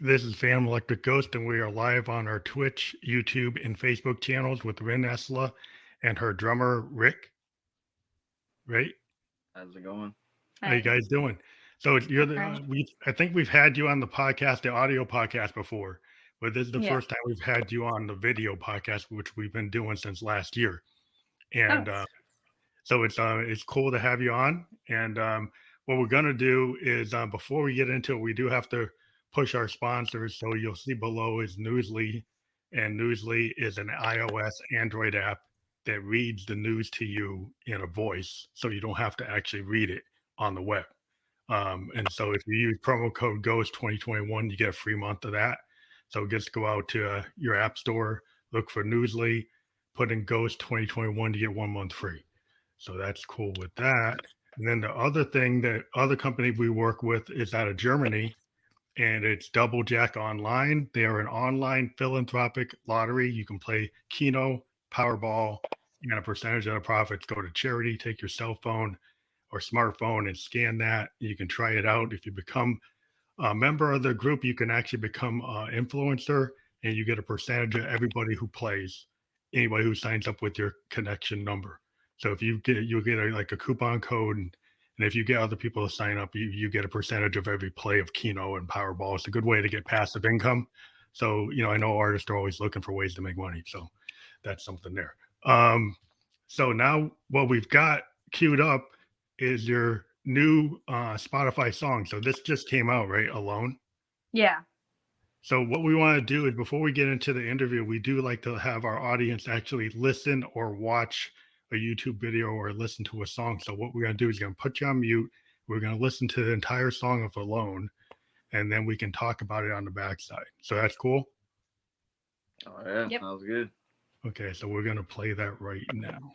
This is PhantomElectricGhost, and we are live on our Twitch, YouTube, and Facebook channels with Ryn Esla and her drummer Rick. Right? How's it going? How you Hi. guys doing? So you're the Hi. I think we've had you on the podcast, the audio podcast before, but this is the Yeah. first time we've had you on the video podcast, which we've been doing since last year. Oh, And so it's cool to have you on. And what we're gonna do is before we get into it, we do have to push our sponsors. So you'll see below is Newsly, and Newsly is an iOS Android app that reads the news to you in a voice, so you don't have to actually read it on the web. And so if you use promo code Ghost 2021, you get a free month of that. So just go out to your app store, look for Newsly, put in Ghost 2021 to get 1 month free. So that's cool with that. And then the other thing that other company we work with is out of Germany, and it's Double Jack Online. They are an online philanthropic lottery. You can play Keno, Powerball, and a percentage of the profits go to charity. Take your cell phone or smartphone and scan that. You can try it out. If you become a member of the group, you can actually become an influencer, and you get a percentage of everybody who plays, anybody who signs up with your connection number. So if you'll get like a coupon code, and if you get other people to sign up, you get a percentage of every play of Keno and Powerball. It's a good way to get passive income. So I know artists are always looking for ways to make money. So that's something there. So now what we've got queued up is your new Spotify song. So this just came out, right? Alone. yeah. So what we want to do is before we get into the interview, we do like to have our audience actually listen or watch a YouTube video or listen to a song. So what we're going to do is going to put you on mute. We're going to listen to the entire song of Alone, and then we can talk about it on the backside. So that's cool. Oh yeah, Yep. sounds good. Okay, so we're going to play that right now.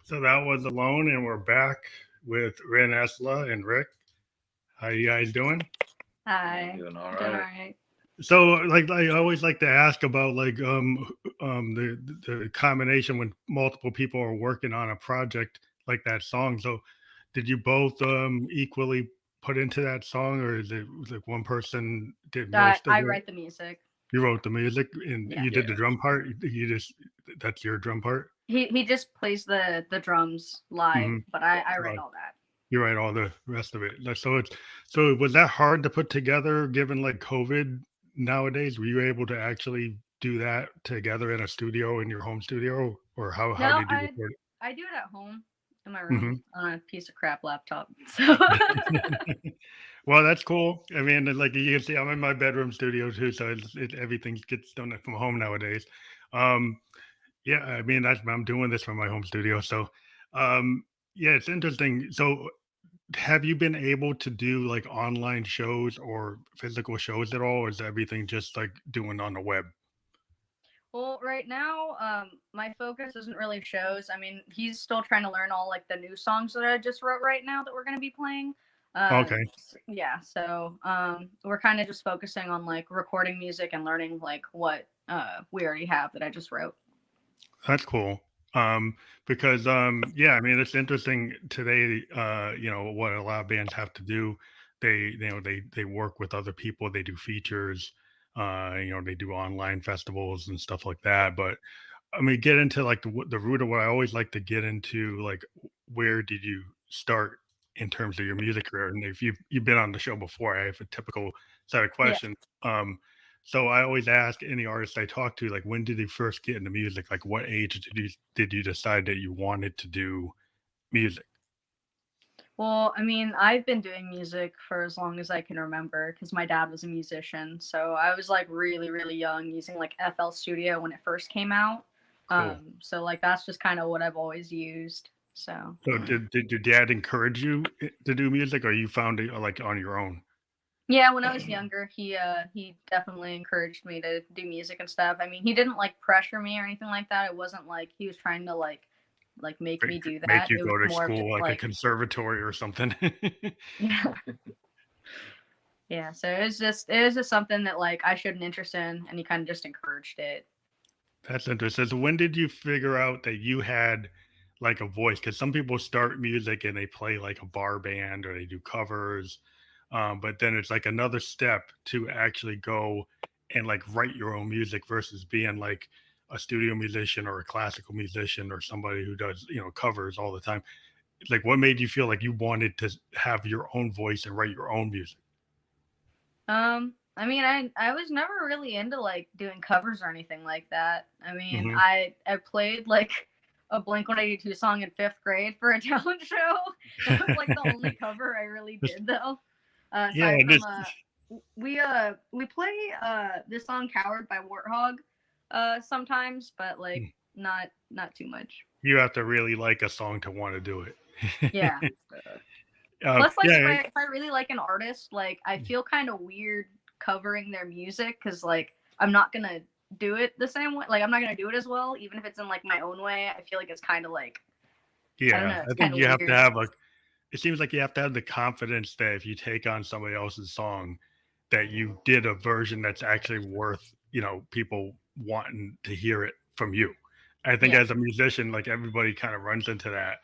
So that was Alone, and we're back with Ryn Esla and Rick. How you guys doing? Hi. Doing all Doing all right. right. So, like, I always like to ask about the combination when multiple people are working on a project like that song. So, did you both equally put into that song, or is it like one person did I, most of I it? write the music. You wrote the music and Yeah. you did the Yeah. drum part. You just that's your drum part. He just plays the drums live, Hmm. but I write all that. You write all the rest of it. So it's so was that hard to put together given like COVID nowadays? Were you able to actually do that together in a studio in your home studio, or how No, did you record I do it at home in my it? room Hmm. on a piece of crap laptop. So Well, that's cool. I mean, like you can see, I'm in my bedroom studio too, so everything gets done from home nowadays. Um, yeah, I mean, I'm doing this from my home studio, so um, yeah, it's interesting. So have you been able to do like online shows or physical shows at all, or is everything just like doing on the web? well, right now, my focus isn't really shows. I mean, he's still trying to learn all like the new songs that I just wrote right now that we're gonna be playing. Okay, Yeah, so we're kind of just focusing on like recording music and learning like what we already have that I just wrote. that's cool. Um, because yeah, I mean, it's interesting today. What a lot of bands have to do. They work with other people. They do features. They do online festivals and stuff like that. But I mean, get into like the root of what I always like to get into, like where did you start in terms of your music career? And if you've been on the show before, I have a typical set of Yeah. questions. So I always ask any artist I talk to, like, when did you first get into music? Like, what age did you decide that you wanted to do music? Well, I mean, I've been doing music for as long as I can remember because my dad was a musician. So I was like really, really young using like FL Studio when it first came out. Cool. So like that's just kind of what I've always used. So So Mm. did your dad encourage you to do music, or you found it like on your own? yeah, when I was younger, he definitely encouraged me to do music and stuff. I mean, he didn't like pressure me or anything like that. It wasn't like he was trying to like make Make, me do make that. you It was go to more of just school like a like conservatory or something? yeah. Yeah, so it was just something that like I showed an interest in, and he kind of just encouraged it. That's interesting. So when did you figure out that you had like a voice? Because some people start music and they play like a bar band or they do covers, but then it's like another step to actually go and like write your own music versus being like a studio musician or a classical musician or somebody who does covers all the time. Like, what made you feel like you wanted to have your own voice and write your own music? I mean, I was never really into like doing covers or anything like that. I mean, Hmm. I played like a Blink 182 song in fifth grade for a talent show. That was like the only cover I really did though. Yeah, Aside from this we play this song "Coward" by Warthog sometimes, but like not too much. you have to really like a song to want to do it. Yeah. Plus, like Yeah. if I really like an artist, like I feel kind of weird covering their music because like I'm not gonna do it the same way. Like I'm not gonna do it as well, even if it's in like my own way. I feel like it's kind of like I don't Yeah, know. I It's think kind of you have to weird. have a it seems like you have to have the confidence that if you take on somebody else's song, that you did a version that's actually worth, people wanting to hear it from you. I think Yeah. as a musician, like everybody kind of runs into that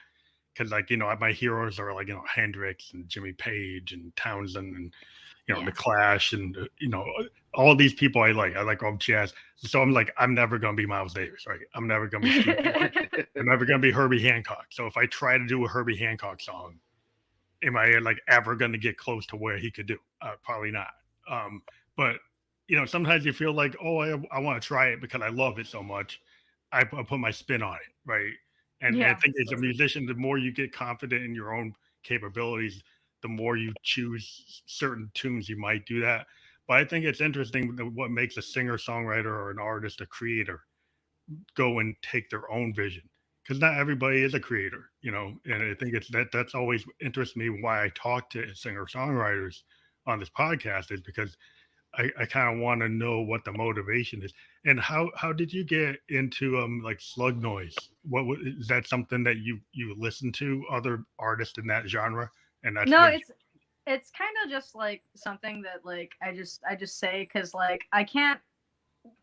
because, like, my heroes are like, Hendrix and Jimmy Page and Townsend and, the Yeah. Clash and, all these people I like all jazz. So I'm like, I'm never going to be Miles Davis, right? I'm never going to be Steve. I'm never going to be Herbie Hancock. So if I try to do a Herbie Hancock song, am I like ever going to get close to where he could do? Probably not. But sometimes you feel like, oh, I want to try it because I love it so much. I put my spin on it, right? And I Yeah. think as a musician, the more you get confident in your own capabilities, the more you choose certain tunes, you might do that. But I think it's interesting what makes a singer songwriter or an artist a creator go and take their own vision because not everybody is a creator, and I think it's that's always interests me why I talk to singer songwriters on this podcast is because I kind of want to know what the motivation is. And how did you get into like slug noise? Is that something that you listen to other artists in that genre, and that's No, what? it's kind of just like something that like I just say because like I can't.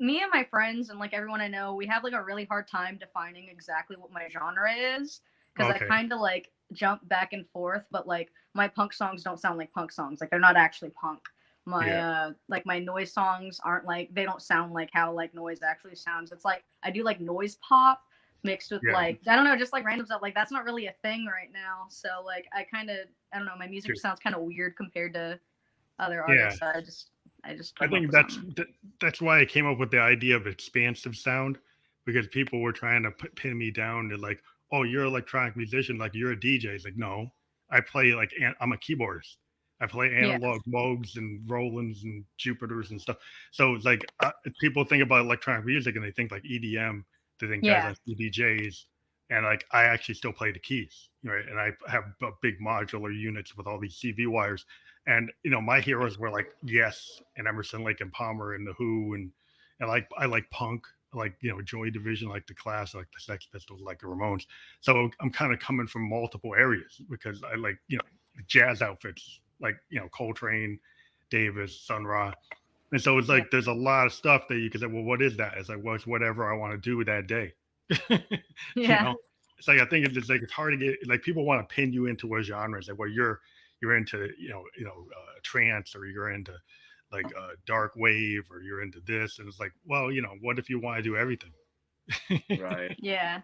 Me and my friends and like everyone I know, we have like a really hard time defining exactly what my genre is because I Okay, kind of like jump back and forth, but like my punk songs don't sound like punk songs. Like they're not actually punk. My yeah, like my noise songs aren't like they don't sound like how like noise actually sounds. It's like I do like noise pop mixed with yeah, like I don't know, just like random stuff. Like that's not really a thing right now. So like I don't know, my music true. just sounds kind of weird compared to other Yeah. artists. So I just I came up think with something. that's why I came up with the idea of expansive sound, because people were trying to pin me down to like, oh, you're an electronic musician, like you're a DJ. It's like, no, I play like I'm a keyboardist. I play Yeah. analog Moogs and Rolands and Jupiters and stuff. So it's like people think about electronic music and they think like EDM. They think guys Yeah. like DJs, and like I actually still play the keys, right? And I have big modular units with all these CV wires, and my heroes were like Yes and Emerson, Lake and Palmer, and the Who, and like I like punk, like Joy Division, like the Clash, like the Sex Pistols, like the Ramones. So I'm kind of coming from multiple areas because I like jazz outfits, like Coltrane, Davis, Sun Ra, and so it's Yeah. like there's a lot of stuff that you can say. Well, what is that? It's like, well, it's whatever I want to do that day. you Yeah. know, it's like I think it's like it's hard to get like people want to pin you into a genre. It's like, well, you're into trance, or you're into like dark wave, or you're into this, and it's like, well, what if you want to do everything? Right. Yeah.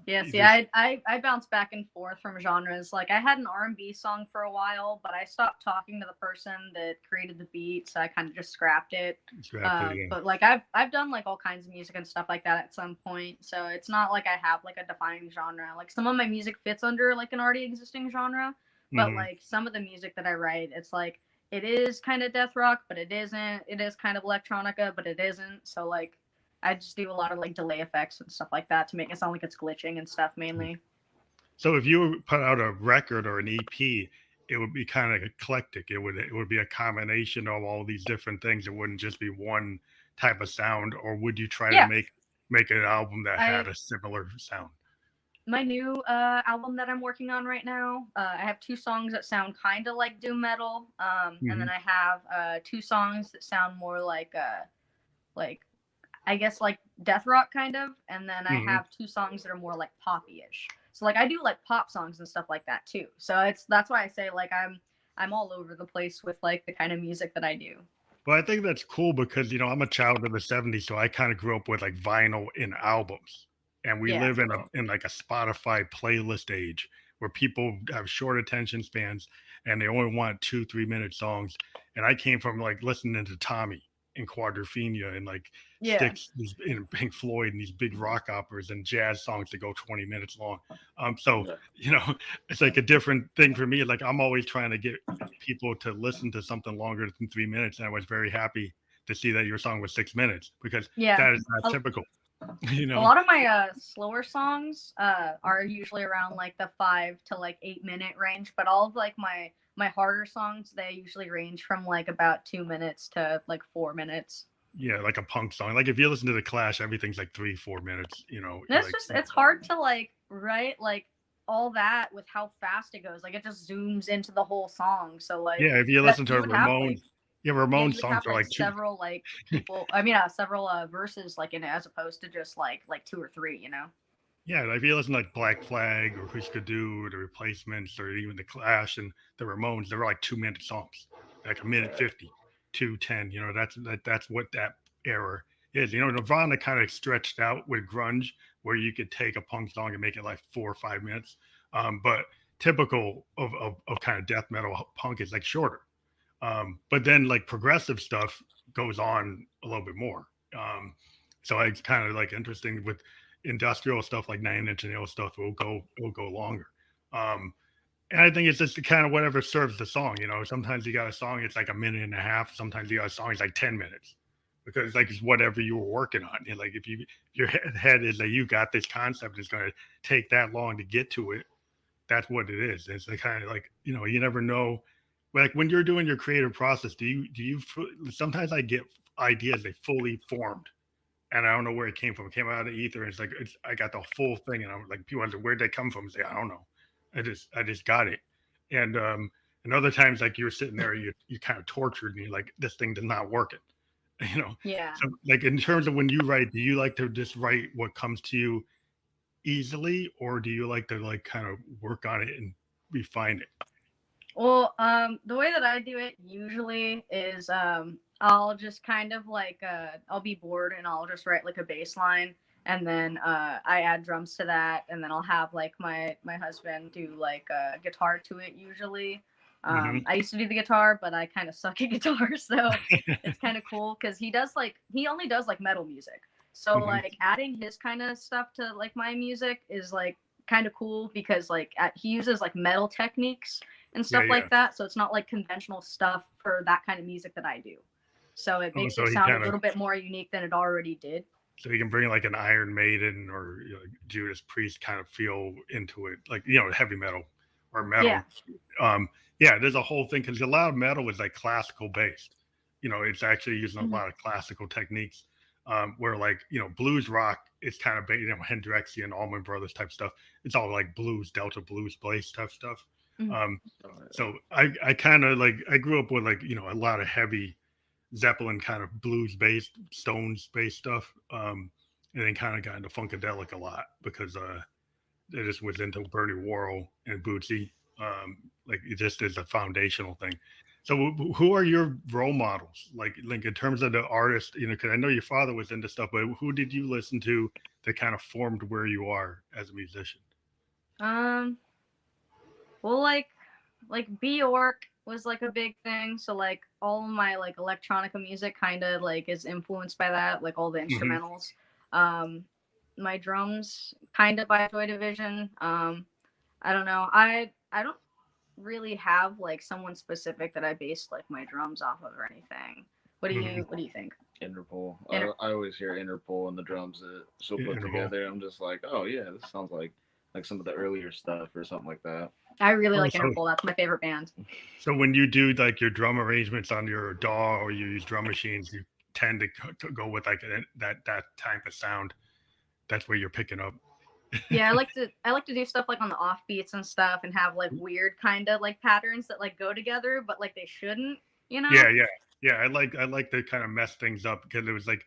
Yeah, You see, just I bounce back and forth from genres. Like I had an R&B song for a while, but I stopped talking to the person that created the beat, so I kind of just scrapped it. scrapped it again. But like I've done like all kinds of music and stuff like that at some point, so it's not like I have like a defining genre. Like some of my music fits under like an already existing genre, but Hmm. like some of the music that I write, it's like it is kind of death rock, but it isn't. It is kind of electronica, but it isn't. So like I just do a lot of like delay effects and stuff like that to make it sound like it's glitching and stuff mainly. So if you put out a record or an EP, it would be kind of eclectic. It would be a combination of all these different things. It wouldn't just be one type of sound. Or would you try to Yeah, make an album that had I a similar sound? my new album that I'm working on right now. I have two songs that sound kind of like doom metal, and Hmm. then I have two songs that sound more like I guess like death rock kind of, and then I Hmm. have two songs that are more like poppy-ish. So like I do like pop songs and stuff like that too. So that's why I say like I'm all over the place with like the kind of music that I do. Well, I think that's cool because I'm a child of the '70s, so I kind of grew up with like vinyl and albums, and we Yeah. live in like a Spotify playlist age where people have short attention spans and they only want 2 3 minute songs. And I came from like listening to Tommy and Quadrophenia and like Yeah. Styx, these and Pink Floyd and these big rock operas and jazz songs that go 20 minutes long. So Yeah. it's like a different thing for me. Like I'm always trying to get people to listen to something longer than 3 minutes. And I was very happy to see that your song was 6 minutes because Yeah. that is not A, typical, a lot of my slower songs are usually around like the 5 to like 8 minute range, but all of like my harder songs they usually range from like about 2 minutes to like 4 minutes. Yeah, like a punk song. Like if you listen to the Clash, everything's like 3 4 minutes. And it's Like just it's hard to like write like all that with how fast it goes. Like it just zooms into the whole song. So like yeah, if you that listen to you would have like Ramones, yeah, yeah, Ramones you would songs have are like like two. several like people. I mean, several verses like in it as opposed to just like two or three. You know. Yeah, like if you listen to like Black Flag or Husker Du or the Replacements or even the Clash and the Ramones, they're like 2 minute songs, like a minute Right. 50, 2:10. That's what that era is. Nirvana kind of stretched out with grunge, where you could take a punk song and make it like 4 or 5 minutes. But typical of kind of death metal punk is like shorter. But then like progressive stuff goes on a little bit more. So it's kind of like interesting with industrial stuff like Nine Inch Nails stuff will go longer. Um, and I think it's just kind of whatever serves the song. Sometimes you got a song it's like a minute and a half. Sometimes you got a song it's like 10 minutes because like it's whatever you were working on. Like if your head is that you got this concept is going to take that long to get to it, that's what it is. It's kind of like you never know like when you're doing your creative process, sometimes I get ideas they fully formed and I don't know where it came from. It came out of the ether. And I got the full thing, and I'm like, people wonder where'd they come from? I say, I don't know. I just got it. And other times, like you're sitting there, you kind of tortured, and you're like, this thing does not work. It, you know. Yeah. So, like in terms of when you write, do you like to just write what comes to you easily, or do you like to like kind of work on it and refine it? Well, the way that I do it usually is I'll just kind of like I'll be bored and I'll just write like a bass line and then I add drums to that and then I'll have like my husband do like guitar to it usually. Hmm. I used to do the guitar, but I kind of suck at guitar, so it's kind of cool because he only does like metal music. So Hmm. like adding his kind of stuff to like my music is like kind of cool because like he uses like metal techniques and Yeah, stuff yeah. like that. So it's not like conventional stuff for that kind of music that I do. So it Oh, makes so it he sound a kind of little bit more unique than it already did. so he can bring like an Iron Maiden or Judas Priest kind of feel into it, like heavy metal or Yeah. metal. Um, yeah, there's a whole thing because a lot of metal is like classical based. It's actually using a Mhm. lot of classical techniques. Where like blues rock is kind of Hendrixian, Allman Brothers type stuff. It's all like blues, Delta blues, based type stuff. Mhm. Um, Oh, yeah. so I kind of like I grew up with like a lot of heavy Zeppelin kind of blues based, Stones based stuff. And then kind of got into Funkadelic a lot because I just was into Bernie Worrell and Bootsy. Like it just is a foundational thing. So who are your role models? Like in terms of the artist, because I know your father was into stuff, but who did you listen to that kind of formed where you are as a musician? Um. Well, like Bjork was like a big thing. So like all of my like electronica music kind of like is influenced by that. Like all the Hmm. instrumentals. Um. My drums kind of by Joy Division. I don't know. I don't really have like someone specific that I based like my drums off of or anything. Hmm. What do you think? Interpol. Inter- I always hear Interpol and the drums that she'll put Interval. together. I'm just like, oh yeah, this sounds like some of the earlier stuff or something like that. I really Oh, like Interpol. That's my favorite band. so when you do like your drum arrangements on your DAW or you use drum machines, you tend to go with like that type of sound. That's where you're picking up. Yeah, I like to do stuff like on the offbeats and stuff and have like weird kind of like patterns that like go together but like they shouldn't, you know? Yeah, yeah, yeah. I like to kind of mess things up because it was like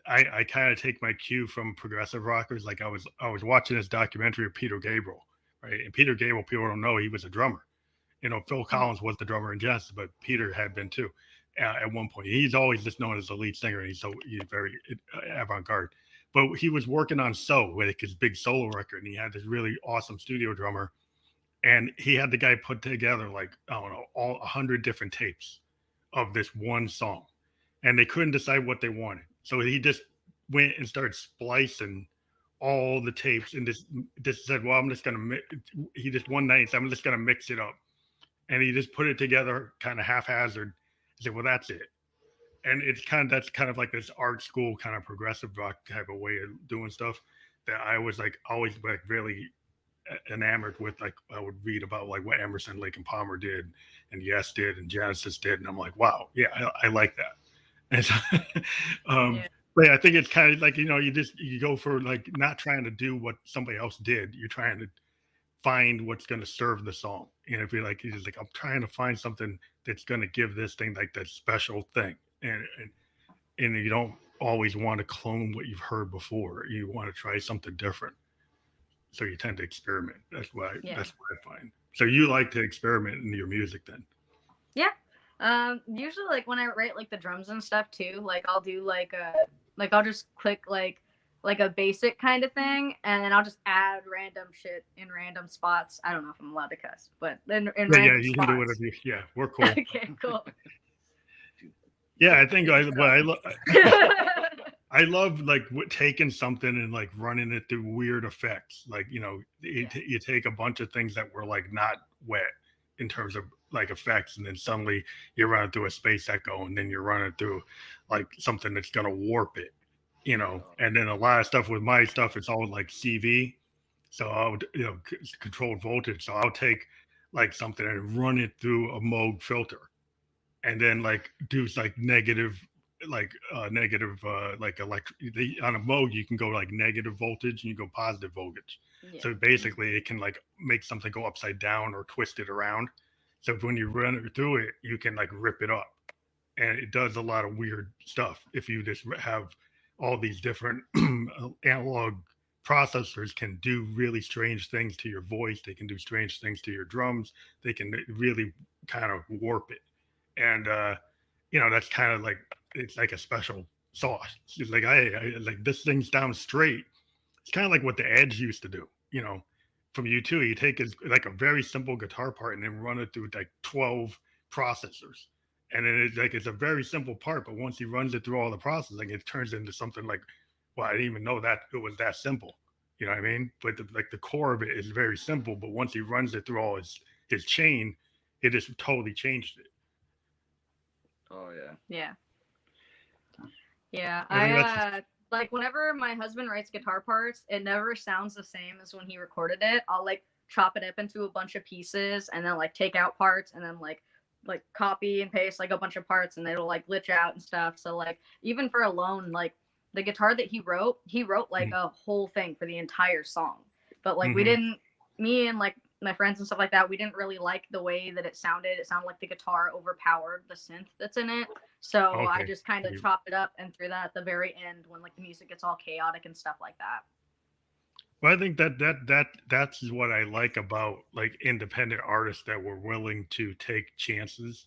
I kind of take my cue from progressive rockers. Like I was watching this documentary of Peter Gabriel, right? And Peter Gabriel, people don't know he was a drummer. Phil Mhm. Collins was the drummer in Genesis, but Peter had been too at one point. He's always just known as the lead singer, and he's very avant garde. But he was working on So, like his big solo record, and he had this really awesome studio drummer, and he had the guy put together like I don't know all 100 different tapes of this one song, and they couldn't decide what they wanted. So he just went and started splicing all the tapes and just said, "Well, I'm just gonna." He just one night said, "I'm just gonna mix it up," and he just put it together kind of haphazard. He said, "Well, that's it." And that's kind of like this art school kind of progressive rock type of way of doing stuff that I was like always like really enamored with. Like I would read about like what Emerson, Lake and Palmer did, and Yes did, and Genesis did, and I'm like, wow, yeah, I like that. And so, um, Yeah. but yeah, I think it's kind of like you go for like not trying to do what somebody else did. You're trying to find what's going to serve the song. And if you're like, he's just like, I'm trying to find something that's going to give this thing like that special thing. And you don't always want to clone what you've heard before. You want to try something different. So you tend to experiment. Yeah. That's what I find. So you like to experiment in your music then? Yeah. Usually like when I write like the drums and stuff too, like I'll do like I'll just click like a basic kind of thing and then I'll just add random shit in random spots. I don't know if I'm allowed to cuss, but in Yeah, yeah, random you can do whatever. spots. Yeah, we're cool. Okay, cool. Yeah, I think what So I love like taking something and like running it through weird effects. Like yeah. you take a bunch of things that were like not wet in terms of like effects, and then suddenly you're running through a space echo, and then you're running through like something that's gonna warp it. And then a lot of stuff with my stuff, it's all like CV. So I would, controlled voltage. So I'll take like something and run it through a Moog filter, and then like do like negative, like electric. On a Moog, you can go like negative voltage and you go positive voltage. Yeah. So basically, it can like make something go upside down or twist it around. So when you run it through it, you can like rip it up, and it does a lot of weird stuff. If you just have all these different analog processors can do really strange things to your voice. They can do strange things to your drums. They can really kind of warp it. And that's kind of like it's like a special sauce. It's like I like this thing's down straight. It's kind of like what the Edge used to do. From U2, you take like a very simple guitar part and then run it through like 12 processors. And then it's a very simple part, but once he runs it through all the processing, it turns into something like, well, I didn't even know that it was that simple. You know what I mean? But the core of it is very simple, but once he runs it through all his chain, it just totally changed it. Oh yeah. Yeah. Yeah. I think that's Like whenever my husband writes guitar parts, it never sounds the same as when he recorded it. I'll like chop it up into a bunch of pieces and then like take out parts and then like copy and paste like a bunch of parts and it'll like glitch out and stuff. So like even for Alone, like the guitar that he wrote like a whole thing for the entire song. But like we didn't, me and like my friends and stuff like that, we didn't really like the way that it sounded. It sounded like the guitar overpowered the synth that's in it. So I just kind of chopped it up and threw that at the very end when like the music gets all chaotic and stuff like that. Well, I think that's what I like about like independent artists that were willing to take chances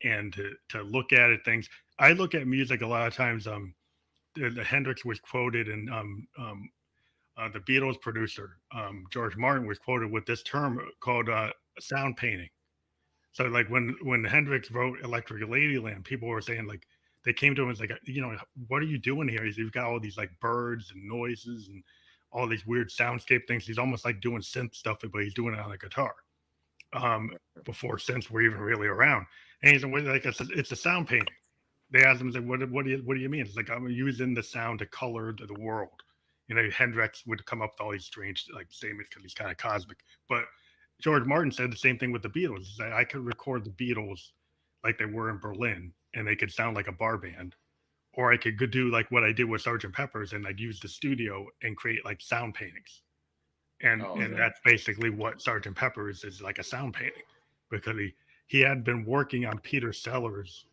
and to look at it things. I look at music a lot of times. The Hendrix was quoted, and the Beatles producer George Martin was quoted with this term called sound painting. So like when Hendrix wrote Electric Ladyland, people were saying like they came to him and was like, what are you doing here? You've got all these like birds and noises and all these weird soundscape things. He's almost like doing synth stuff, but he's doing it on a guitar. Before synths were even really around. And he's like, it's a sound painting. They asked him, like, what do you mean? It's like, I'm using the sound to color the world. Hendrix would come up with all these strange like statements because he's kind of cosmic. But George Martin said the same thing with the Beatles. He said, I could record the Beatles like they were in Berlin and they could sound like a bar band. Or I could do like what I did with Sgt. Pepper's and I'd use the studio and create like sound paintings. And that's basically what Sgt. Pepper's is like, a sound painting, because he had been working on Peter Sellers'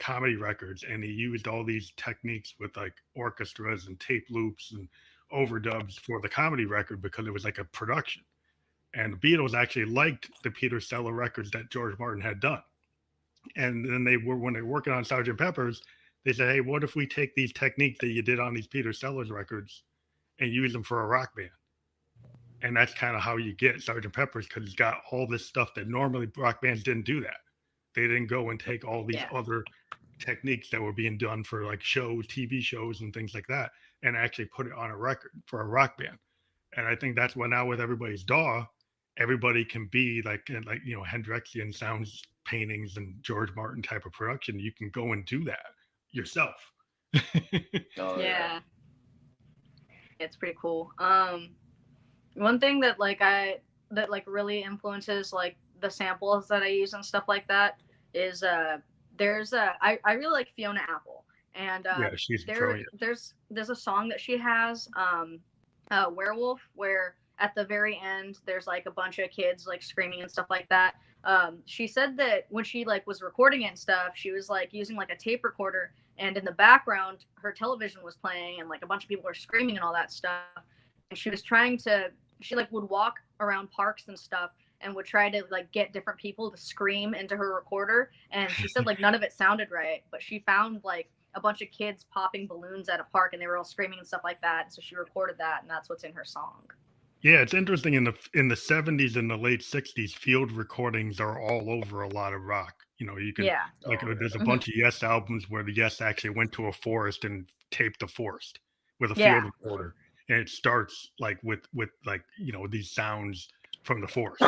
comedy records and he used all these techniques with like orchestras and tape loops and overdubs for the comedy record because it was like a production. And the Beatles actually liked the Peter Sellers records that George Martin had done. And then when they were working on Sgt. Pepper's, they said, hey, what if we take these techniques that you did on these Peter Sellers records and use them for a rock band? And that's kind of how you get Sgt. Pepper's, because it's got all this stuff that normally rock bands didn't do that. They didn't go and take all these other techniques that were being done for like shows, TV shows and things like that, and actually put it on a record for a rock band. And I think that's what now with Everybody's DAW, everybody can be like Hendrixian sounds paintings and George Martin type of production. You can go and do that yourself. Yeah. It's pretty cool. One thing that really influences like the samples that I use and stuff like that is I really like Fiona Apple, and she's there's a song that she has, Werewolf, where at the very end there's like a bunch of kids like screaming and stuff like that. She said that when she like was recording it and stuff, she was like using like a tape recorder, and in the background her television was playing and like a bunch of people were screaming and all that stuff. And she like would walk around parks and stuff and would try to like get different people to scream into her recorder. And she said like none of it sounded right, but she found like a bunch of kids popping balloons at a park and they were all screaming and stuff like that. So she recorded that, and that's what's in her song. Yeah, it's interesting. In the 70s and the late 60s, field recordings are all over a lot of rock. You can there's a bunch of Yes albums where the Yes actually went to a forest and taped the forest with a field recorder, and it starts like with like these sounds from the forest.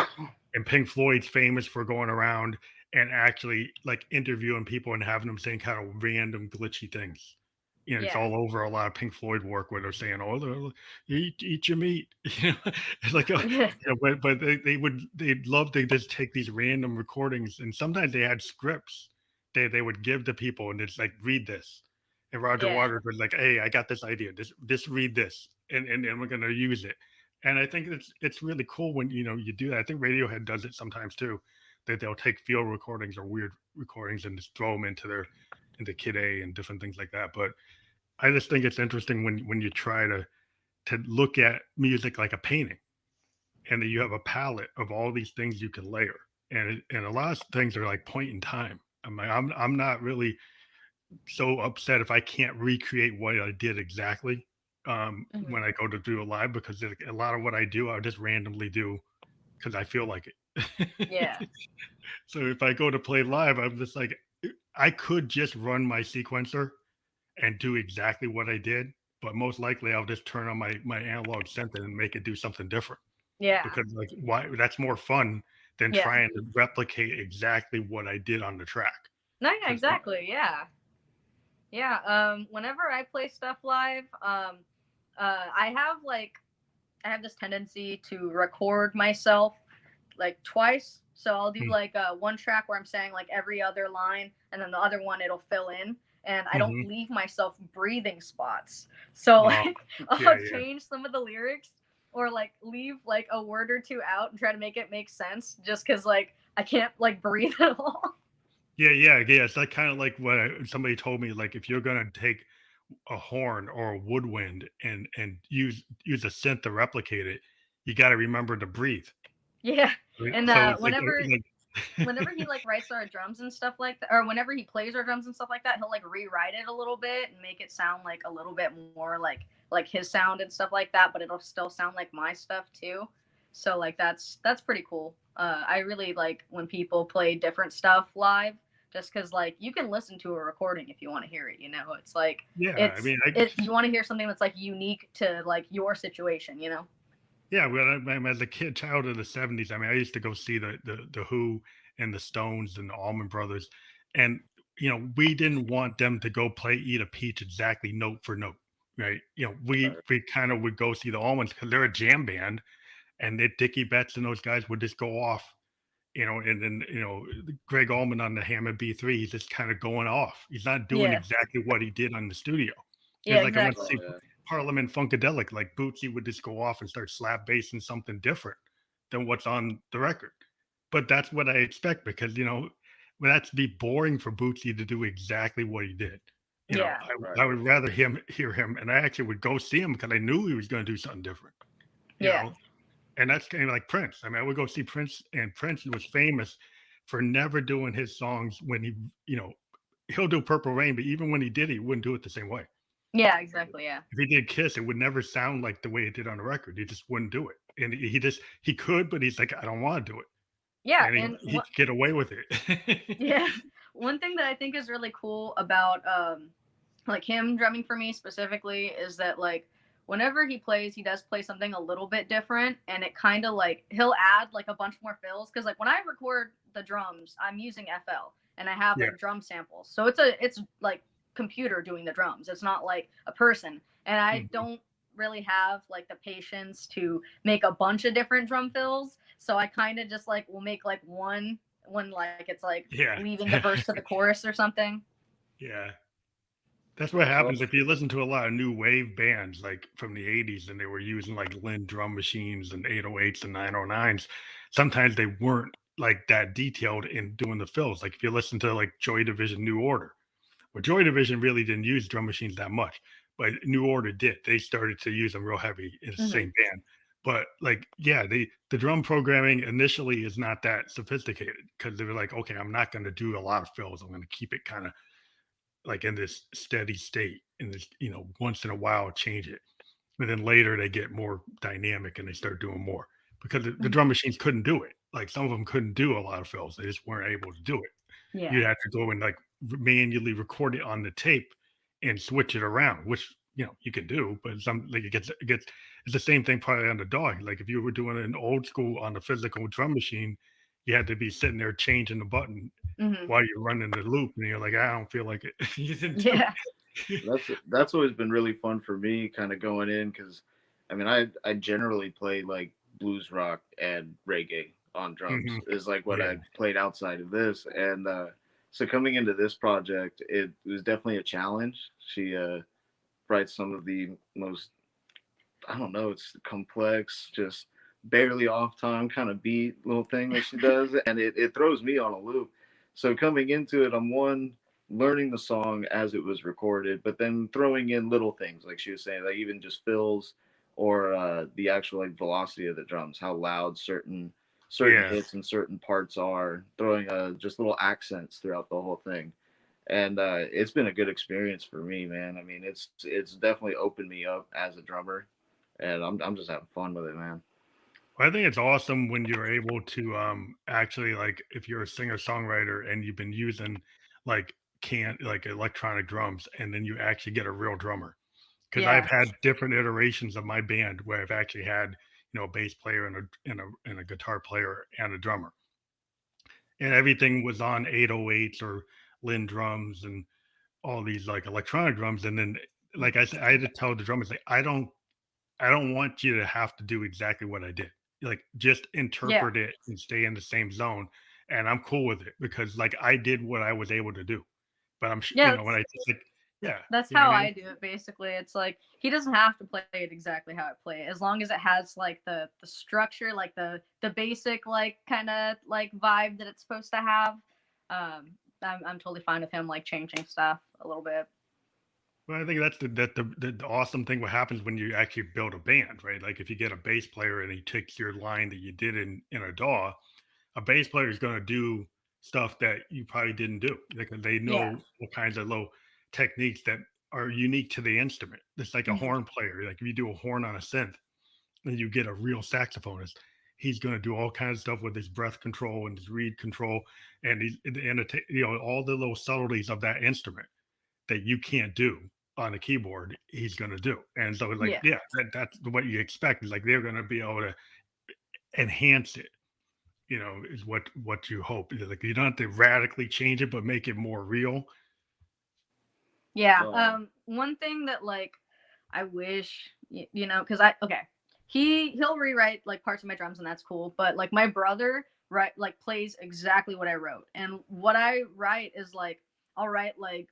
And Pink Floyd's famous for going around and actually like interviewing people and having them saying kind of random glitchy things. It's Yeah. all over a lot of Pink Floyd work where they're saying, "Oh, eat your meat." It's like, Yeah. but they'd love to just take these random recordings, and sometimes they had scripts they would give to people, and it's like, read this. And Roger Yeah. Waters was like, "Hey, I got this idea. This read this, and we're gonna use it." And I think it's really cool when you do that. I think Radiohead does it sometimes too, that they'll take field recordings or weird recordings and just throw them into Kid A and different things like that. But I just think it's interesting when you try to look at music like a painting, and that you have a palette of all these things you can layer, and a lot of things are like point in time. I'm not really so upset if I can't recreate what I did exactly Mhm. when I go to do a live, because a lot of what I do, I just randomly do because I feel like it. Yeah. So if I go to play live, I'm just like, I could just run my sequencer and do exactly what I did, but most likely I'll just turn on my analog synth and make it do something different, Yeah. because like, why, that's more fun than Yeah. trying to replicate exactly what I did on the track. No, yeah, Because exactly. Yeah. Yeah. Whenever I play stuff live, I have like I have this tendency to record myself like twice. So I'll do like one track where I'm saying like every other line, and then the other one it'll fill in. And I don't mm-hmm. leave myself breathing spots. So Oh, like yeah, I'll yeah. change some of the lyrics or like leave like a word or two out and try to make it make sense just because like I can't like breathe at all. Yeah, yeah, yeah. It's like kind of like what somebody told me. Like, if you're gonna take a horn or a woodwind and use a synth to replicate it, you got to remember to breathe. Yeah. Right? And So it's whenever he like writes our drums and stuff like that, or whenever he plays our drums and stuff like that, he'll like rewrite it a little bit and make it sound like a little bit more like his sound and stuff like that, but it'll still sound like my stuff too. So like that's pretty cool. I really like when people play different stuff live, just because like you can listen to a recording if you want to hear it. It's like yeah. I mean, it's you want to hear something that's like unique to like your situation. yeah. When as a child of the '70s, I mean, I used to go see the Who and the Stones and the Allman Brothers, and we didn't want them to go play Eat a Peach exactly note for note, right? Right. We kind of would go see the Allmans because they're a jam band, and that Dickie Betts and those guys would just go off, and then Greg Allman on the Hammond B3, he's just kind of going off. He's not doing Yeah. exactly what he did on the studio. Yeah. It's like I went to Exactly. see Oh yeah. Parliament Funkadelic, like Bootsy would just go off and start slap bassing something different than what's on the record. But that's what I expect, because well, that's be boring for Bootsy to do exactly what he did. Yeah. I Right. would rather hear him, and I actually would go see him because I knew he was going to do something different. You Yeah. know, and that's kind of like Prince. I mean, I would go see Prince, and Prince was famous for never doing his songs when he'll do Purple Rain, but even when he did, he wouldn't do it the same way. Yeah. Exactly. Yeah. If he did Kiss, it would never sound like the way it did on the record. He just wouldn't do it, and he could, but he's like, I don't want to do it, Yeah. and And he could get away with it. yeah, one thing that I think is really cool about like him drumming for me specifically is that like whenever he plays, he does play something a little bit different, and it kind of like he'll add like a bunch more fills because like when I record the drums, I'm using FL and I have Yeah. like drum samples, so it's like computer doing the drums. It's not like a person, and I Mhm. don't really have like the patience to make a bunch of different drum fills, so I kind of just like will make like one when like it's like Yeah. leaving the verse to the chorus or something. Yeah. That's what Yeah. So happens if you listen to a lot of new wave bands like from the '80s, and they were using like Lynn drum machines and 808s and 909s. Sometimes they weren't like that detailed in doing the fills. Like if you listen to like Joy Division New Order, well, Joy Division really didn't use drum machines that much, but New Order did. They started to use them real heavy in the Mm-hmm. same band. But like, yeah, the drum programming initially is not that sophisticated, because they were like, okay, I'm not going to do a lot of fills. I'm going to keep it kind of like in this steady state, in this, once in a while change it. And then later they get more dynamic and they start doing more, because the Mm-hmm. drum machines couldn't do it. Like some of them couldn't do a lot of fills. They just weren't able to do it. Yeah. You'd have to go and like manually record it on the tape and switch it around, which you can do, but some like it gets it's the same thing probably on the dog. Like if you were doing an old school on the physical drum machine, you had to be sitting there changing the button Mm-hmm. while you're running the loop, and you're like, I don't feel like it. You didn't do Yeah. That's always been really fun for me, kind of going in, because I mean, I generally play like blues rock and reggae on drums Hmm. is like what Yeah, I played outside of this, and so coming into this project, it was definitely a challenge. She writes some of the most, I don't know, it's complex, just barely off time kind of beat little thing that she does, and it throws me on a loop. So coming into it, I'm one learning the song as it was recorded, but then throwing in little things like she was saying, like even just fills or the actual like velocity of the drums, how loud certain yeah. hits and certain parts are, throwing just little accents throughout the whole thing. And it's been a good experience for me, man. I mean, it's definitely opened me up as a drummer, and I'm just having fun with it, man. Well, I think it's awesome when you're able to actually like if you're a singer songwriter and you've been using like can like electronic drums and then you actually get a real drummer. Because I've Yeah. had different iterations of my band where I've actually had a bass player and a guitar player and a drummer, and everything was on 808s or Linn drums and all these like electronic drums, and then like I said, I had to tell the drummers like I don't want you to have to do exactly what I did. Like just Yeah. interpret it and stay in the same zone, and I'm cool with it because like I did what I was able to do. But Yeah, when I just like yeah, that's you know how what I I mean? do it basically. It's like he doesn't have to play it exactly how I play it, as long as it has like the structure, like the basic like kind of like vibe that it's supposed to have. I'm totally fine with him like changing stuff a little bit. Well, I think that's the awesome thing what happens when you actually build a band, right? Like if you get a bass player and he takes your line that you did in a DAW, a bass player is going to do stuff that you probably didn't do. Like they Yeah. know what kinds of low techniques that are unique to the instrument. It's like a Mhm. horn player. Like if you do a horn on a synth and you get a real saxophonist, he's going to do all kinds of stuff with his breath control and his reed control and all the little subtleties of that instrument that you can't do on a keyboard. He's going to do, and so like Yeah. yeah, that's what you expect. Is like they're going to be able to enhance it, is what you hope. Like you don't have to radically change it, but make it more real. Yeah. Yeah, One thing that like I wish because I okay, he'll rewrite like parts of my drums and that's cool. But like my brother like plays exactly what I wrote, and what I write is like I'll write like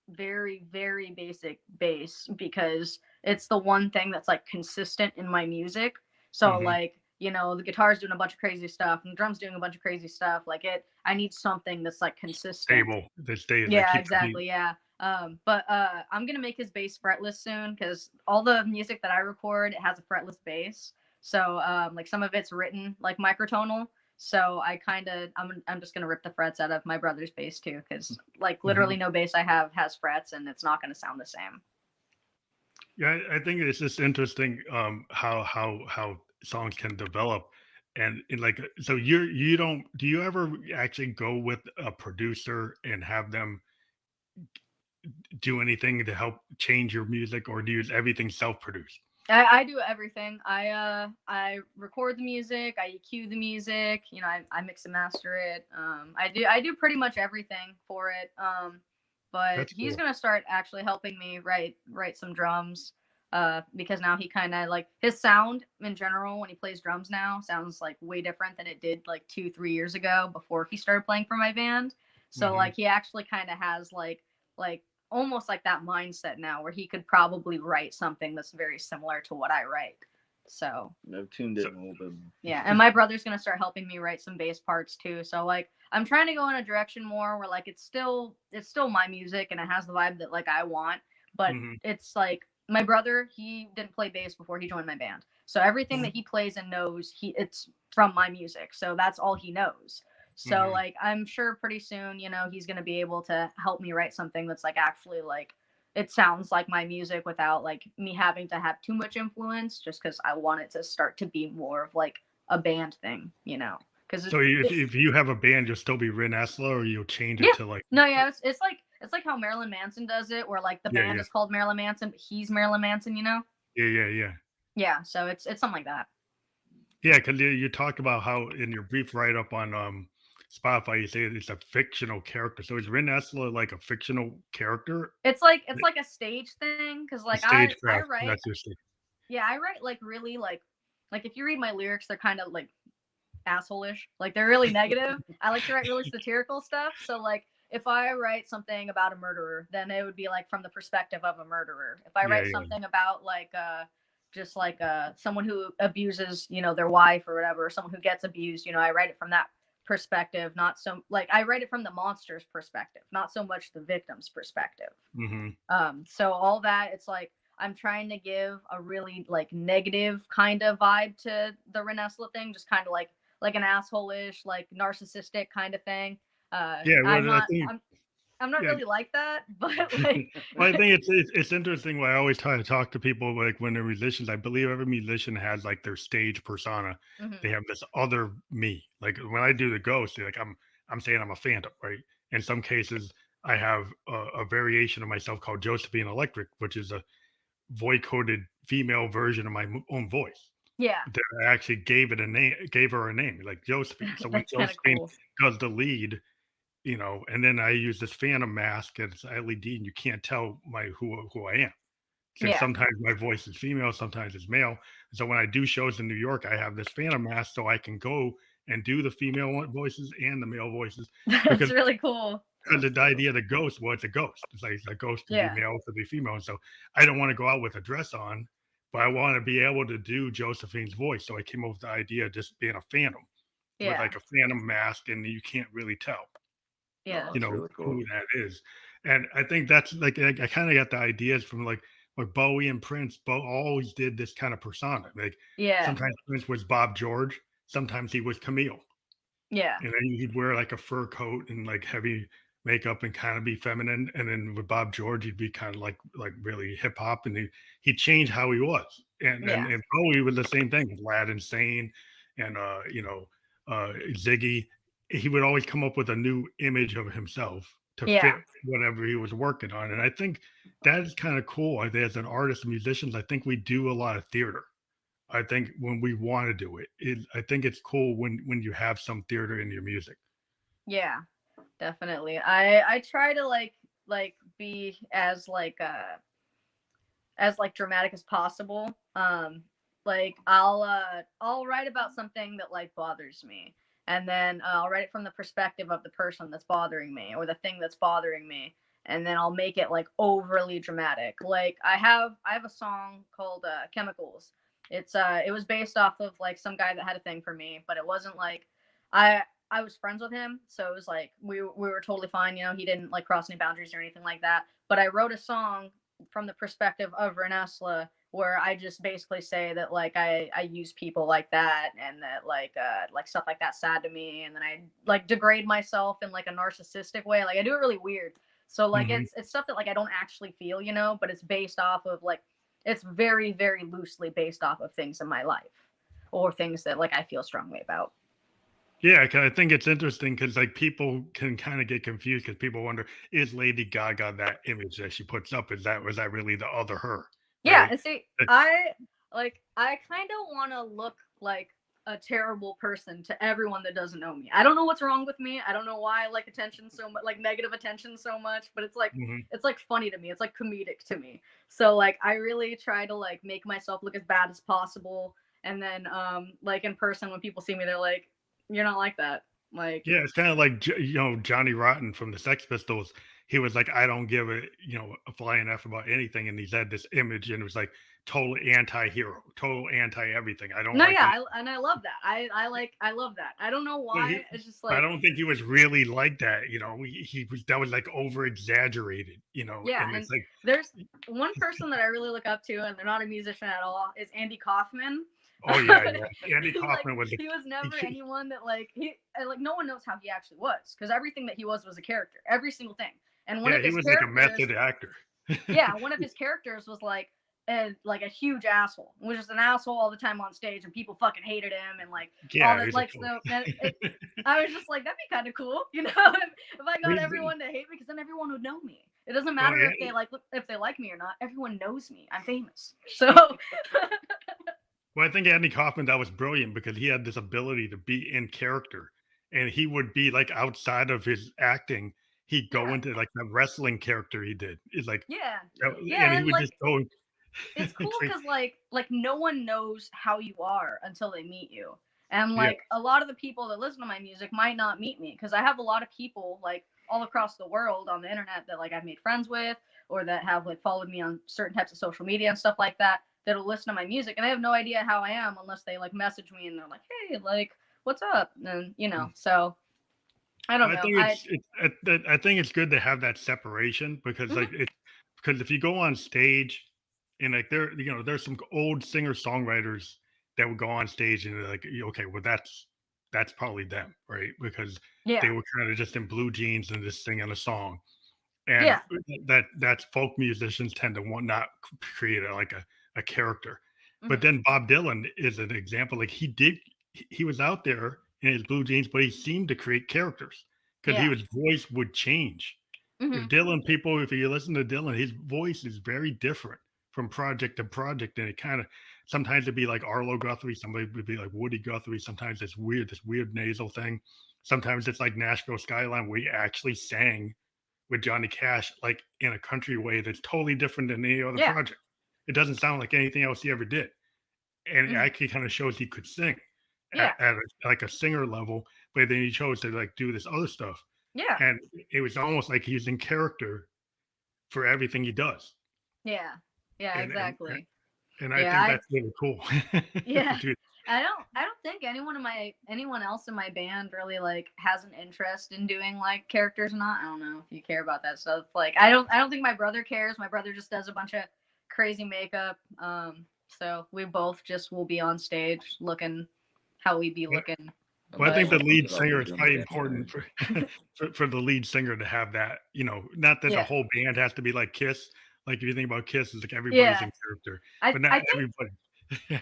very very basic bass because it's the one thing that's like consistent in my music. So Hmm. like the guitar's doing a bunch of crazy stuff and the drums doing a bunch of crazy stuff. Like I need something that's like consistent. Stable. That Yeah, keeps the beat. exactly. Yeah. But I'm gonna make his bass fretless soon because all the music that I record it has a fretless bass. So like some of it's written like microtonal. So I'm just gonna rip the frets out of my brother's bass too because like literally Hmm. no bass I have has frets and it's not gonna sound the same. Yeah, I think it's just interesting how songs can develop, and like so you don't do you ever actually go with a producer and have them do anything to help change your music, or do you use everything self-produced? I do everything. I record the music, I EQ the music, I mix and master it. I do pretty much everything for it. But That's he's cool. gonna start actually helping me write some drums. Because now he kind of like his sound in general when he plays drums now sounds like way different than it did like 2 3 years ago before he started playing for my band. So Hmm. like he actually kind of has like almost like that mindset now where he could probably write something that's very similar to what I write. So I've tuned So in a little bit. yeah, and my brother's gonna start helping me write some bass parts too. So like I'm trying to go in a direction more where like it's still my music and it has the vibe that like I want, but mhm, it's like my brother, he didn't play bass before he joined my band. So everything that he plays and knows, it's from my music. So that's all he knows. So mhm. like I'm sure pretty soon, he's gonna be able to help me write something that's like actually like it sounds like my music without like me having to have too much influence just because I want it to start to be more of like a band thing, because So if you have a band, you'll still be Ryn Esla, or you'll change yeah, it to like no, yeah, it's like how Marilyn Manson does it, where like the yeah, band yeah, is called Marilyn Manson, but he's Marilyn Manson. yeah, yeah, yeah. Yeah, so it's something like that. Yeah, because you talk about how in your brief write up on Spotify, you say it's a fictional character. So is Ryn Esla like a fictional character? It's like a stage thing because A like I stagecraft. write That's your thing. yeah I write like really like if you read my lyrics they're kind of like asshole-ish. Like they're really negative. I like to write really satirical stuff. So like if I write something about a murderer, then it would be like from the perspective of a murderer. If I Yeah, write something about like just like someone who abuses, you know, their wife or whatever, someone who gets abused, you know, I write it from that perspective, not so like I write it from the monster's perspective, not so much the victim's perspective. hmm So all that it's like I'm trying to give a really like negative kind of vibe to the Ryn Esla thing, just kind of like an asshole-ish, like narcissistic kind of thing. yeah. I'm Well, I not think I'm not yeah. really like that, but like Well, I think it's interesting. When I always try to talk to people like when they're musicians. I believe every musician has like their stage persona. They mhm, have this other me. Like when I do the ghost, like I'm saying I'm a phantom, right? In some cases, I have a variation of myself called Josephine Electric, which is a voice coded female version of my own voice. yeah, That I actually gave it a name, gave her a name, like Josephine. So when that's kind of Josephine cool. does the lead, and then I use this phantom mask and it's LED, and you can't tell my who I am because Yeah, sometimes my voice is female, sometimes it's male. So when I do shows in New York, I have this phantom mask so I can go and do the voices and the male voices that's because really cool. the idea of the ghost, well, it's a ghost. It's like a ghost could be Yeah, male, could be female. And so I don't want to go out with a dress on, but I want to be able to do Josephine's voice. So I came up with the idea of just being a phantom with yeah, like a phantom mask, and you can't really tell yeah, Oh, that's really cool. who that is. And I think that's like I kind of got the ideas from like Bowie and Prince. Bo always did this kind of persona. Like yeah, sometimes Prince was Bob George, sometimes he was Camille. yeah, And then he'd wear like a fur coat and like heavy makeup and kind of be feminine. And then with Bob George, he'd be kind of like really hip hop, and he'd change how he was. And yeah, Bowie was the same thing with Lad Insane and Ziggy. He would always come up with a new image of himself to fit yeah, whatever he was working on. And I think that is kind of cool. I think as an artist and musicians, I think we do a lot of theater. I think when we want to do I think it's cool when you have some theater in your music. yeah. Definitely. I try to like be as like dramatic as possible. Like I'll write about something that like bothers me, and then I'll write it from the perspective of the person that's bothering me or the thing that's bothering me, and then I'll make it like overly dramatic. Like I have a song called Chemicals. It was based off of like some guy that had a thing for me, but it wasn't like I I was friends with him, so it was like we were totally fine. You know, he didn't like cross any boundaries or anything like that. But I wrote a song from the perspective of Ryn Esla, where I just basically say that like I use people like that, and that like stuff like that's sad to me, and then I like degrade myself in like a narcissistic way. Like I do it really weird. So like Mhm. it's stuff that like I don't actually feel, you know, but it's based off of like it's very very loosely based off of things in my life or things that like I feel strongly about. Yeah, 'cause I think it's interesting because like people can kind of get confused because people wonder, is Lady Gaga that image that she puts up? Was that really the other her? Yeah, Right? and see, Uh, I kind of want to look like a terrible person to everyone that doesn't know me. I don't know what's wrong with me. I don't know why I like attention so much, like negative attention so much, but mhm. it's like funny to me. It's like comedic to me. So like I really try to like make myself look as bad as possible, and then like in person when people see me they're like you're not like that. Like Yeah, it's kind of like Johnny Rotten from the Sex Pistols. He was like, I don't give a flying f about anything, and he's had this image, and it was like total anti-hero, total anti everything. I don't no, like yeah, any. and I love that. I love that. I don't know But why. It's just I like don't think he was really like that. He was that was like over exaggerated. yeah, And and it's like, there's one person that I really look up to, and they're not a musician at all, is Andy Kaufman. oh yeah, yeah. Andy Like Kaufman was he was never he, anyone that like he like no one knows how he actually was because everything that he was a character, every single thing. And one yeah, of he his was like a characters, method actor. yeah, one of his characters was like a huge asshole. He was just an asshole all the time on stage, and people fucking hated him and like all Yeah, that. he's a Like so, I was just like, that'd be kind of cool, you know, if I got he's everyone to hate me, because then everyone would know me. It doesn't well, matter yeah, if they like me or not. Everyone knows me. I'm famous. So well, I think Andy Kaufman, that was brilliant because he had this ability to be in character and he would be like outside of his acting, he'd go Yeah. into like the wrestling character he did. It's like, Yeah. and Yeah, he and would just like go it's cool crazy. because like no one knows how you are until they meet you. And Yeah, like a lot of the people that listen to my music might not meet me because I have a lot of people like all across the world on the internet that like I've made friends with or that have like followed me on certain types of social media and stuff like that that'll listen to my music and they have no idea how I am unless they like message me and they're like, hey, like what's up? And so I don't I know. think I think it's good to have that separation because Mhm, like it because if you go on stage and like there's some old singer songwriters that would go on stage and they're like, okay, well that's probably them, right? Because they yeah, were kind of just in blue jeans and just singing a song. And yeah, that's folk musicians tend to want not create a character. But mhm, then Bob Dylan is an example. Like he was out there in his blue jeans, but he seemed to create characters because yeah, his voice would change. mhm, If you listen to Dylan, his voice is very different from project to project, and it kind of sometimes it'd be like Arlo Guthrie, somebody would be like Woody Guthrie. Sometimes it's weird, this weird nasal thing. Sometimes it's like Nashville Skyline, where he actually sang with Johnny Cash, like in a country way that's totally different than any other yeah, project. It doesn't sound like anything else he ever did, and it mhm, actually kind of shows he could sing yeah, like a singer level, but then he chose to like do this other stuff, yeah, and it was almost like he's in character for everything he does, yeah, yeah, and and exactly. and I Yeah, think that's really cool to yeah. do. I don't think anyone else in my band really like has an interest in doing like characters or not. I don't know if you care about that stuff. Like I don't think my brother cares. My brother just does a bunch of crazy makeup. So we both just will be on stage looking how we be Yeah. looking. Well, I think But I'll the look lead it up singer and is do my probably dance important impression. for the lead singer to have that. Not that the yeah. whole band has to be like Kiss. Like if you think about Kiss, it's like everybody's Yeah. in character, I but not I think everybody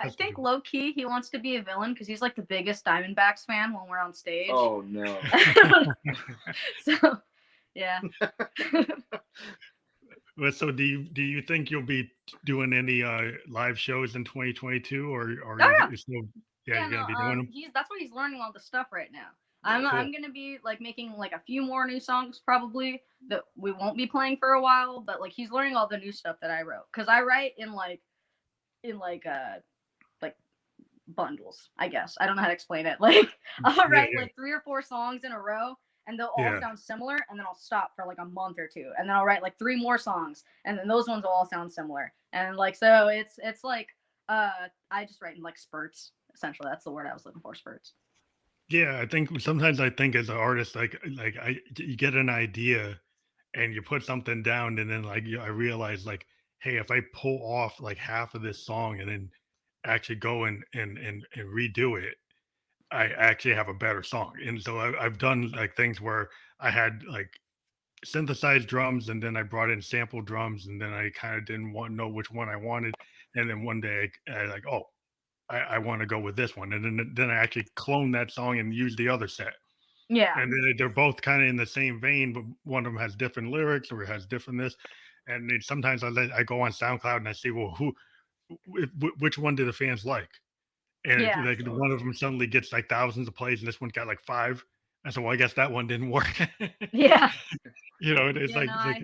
I has to think do. low key he wants to be a villain because he's like the biggest Diamondbacks fan when we're on stage. Oh no. So yeah. But so do you think you'll be doing any live shows in 2022 or Oh you yeah. you still yeah Yeah, you're no, gonna be doing them? he's that's what he's learning all the stuff right now. I'm Nice. Cool. I'm gonna be like making like a few more new songs probably that we won't be playing for a while, but like he's learning all the new stuff that I wrote because I write in like bundles. I guess I don't know how to explain it. Like I'll Yeah, write like 3 or 4 songs in a row, and they'll all yeah, sound similar, and then I'll stop for like a month or two, and then I'll write like 3 more songs, and then those ones will all sound similar, and like so it's like I just write in like spurts. Essentially, that's the word I was looking for. Spurts. yeah. I think sometimes I think as an artist, like you get an idea and you put something down, and then I realize like, hey, if I pull off like half of this song and then actually go and redo it, I actually have a better song. And so I've done like things where I had like synthesized drums and then I brought in sample drums and then I kind of didn't want to know which one I wanted. And then one day I like, oh, I want to go with this one. And then I actually cloned that song and used the other set. Yeah, And then they're both kind of in the same vein, but one of them has different lyrics or it has different this. And then sometimes I go on SoundCloud and I see, well, which one do the fans like? And if yeah, like Oh, one of them suddenly gets like thousands of plays and this one got like five, I said, well, I guess that one didn't work. yeah. It's Yeah, like no, it's like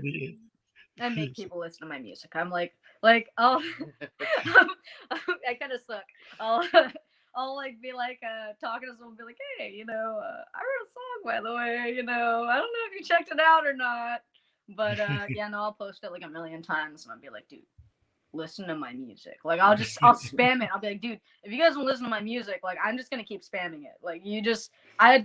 I make it's, people listen to my music. I'm oh, I kind of suck. I'll, I'll like be like talking to someone, be like, hey, I wrote a song by the way. I don't know if you checked it out or not, but yeah, no, I'll post it like a million times, and I'll be like, dude, listen to my music. Like I'll spam it. I'll be like, dude, if you guys don't listen to my music, like I'm just gonna keep spamming it. Like you just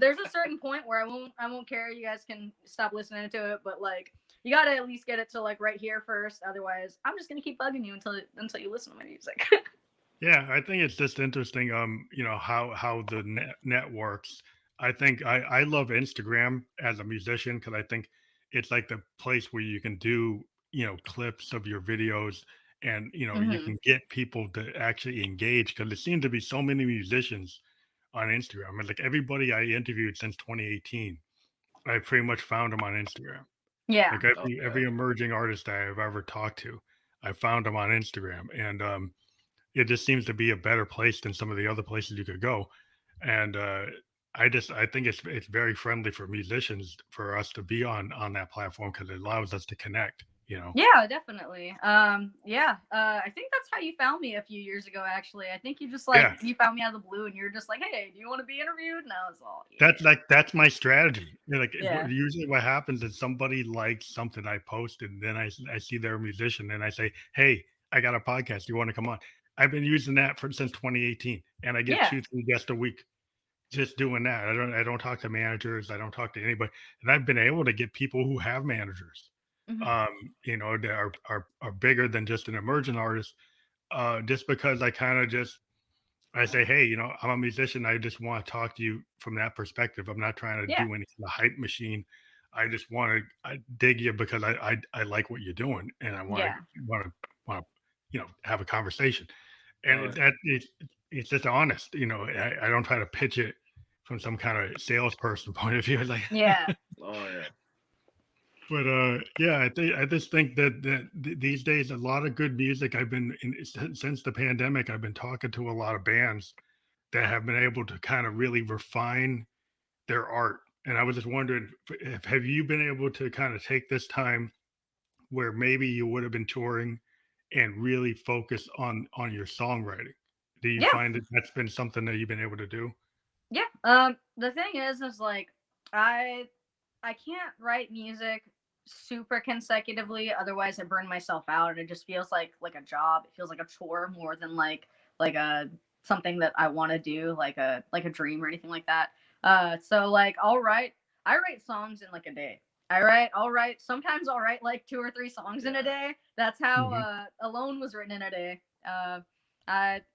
there's a certain point where I won't care. You guys can stop listening to it, but like you gotta at least get it to like right here first. Otherwise, I'm just gonna keep bugging you until you listen to my music. yeah, I think it's just interesting. How the net works. I think I love Instagram as a musician because I think it's like the place where you can do clips of your videos and you hmm can get people to actually engage because there seem to be so many musicians on Instagram. I mean, like everybody I interviewed since 2018, I pretty much found them on Instagram. Yeah. Like oh every yeah. emerging artist I've ever talked to, I found them on Instagram, and it just seems to be a better place than some of the other places you could go. And I think it's very friendly for musicians for us to be on that platform because it allows us to connect. You know. Yeah, definitely. Yeah. I think that's how you found me a few years ago. Actually, I think you just like Yeah. you found me out of the blue, and you're just like, "Hey, do you want to be interviewed?" And I was all, That's "Yeah, like that's my strategy. Like yeah, usually what happens is somebody likes something I posted, and then I see they're a musician, and I say, "Hey, I got a podcast. You want to come on?" I've been using that for since 2018, and I get yeah, 2, 3 guests a week just doing that. I don't talk to managers. I don't talk to anybody, and I've been able to get people who have managers, hmm, that are bigger than just an emerging artist, just because I say, hey, I'm a musician. I just want to talk to you from that perspective. I'm not trying to yeah, do any kind of hype machine. I just want to dig you because I like what you're doing, and I yeah, want to have a conversation. And Oh, it's just honest. I don't try to pitch it from some kind of salesperson point of view. Like, yeah, oh yeah. but yeah, I just think that these days a lot of good music. Since the pandemic. I've been talking to a lot of bands that have been able to kind of really refine their art. And I was just wondering, if have you been able to kind of take this time where maybe you would have been touring and really focus on your songwriting? Do you yeah. find that that's been something that you've been able to do? Yeah. The thing is like I I can't write music super consecutively, otherwise I burn myself out, and it just feels like a job. It feels like a chore more than like a something that I want to do, like a dream or anything like that. So like I write songs in like a day. I'll write sometimes I'll write like two or three songs in a Yeah. day. That's how Hmm. Alone was written in a day.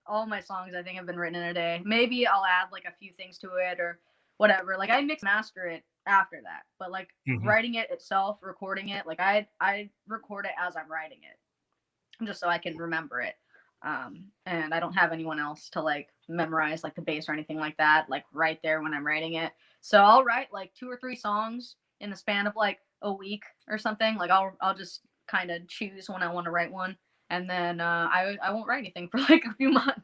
All my songs I think have been written in a day. Maybe I'll add like a few things to it or whatever. Like I mix master it after that, but like Hmm. writing it itself, recording it, like I record it as I'm writing it, just so I can remember it. And I don't have anyone else to like memorize like the bass or anything like that, like right there when I'm writing it. So I'll write like two or three songs in the span of like a week or something. Like I'll just kind of choose when I want to write one, and then I won't write anything for like a few months.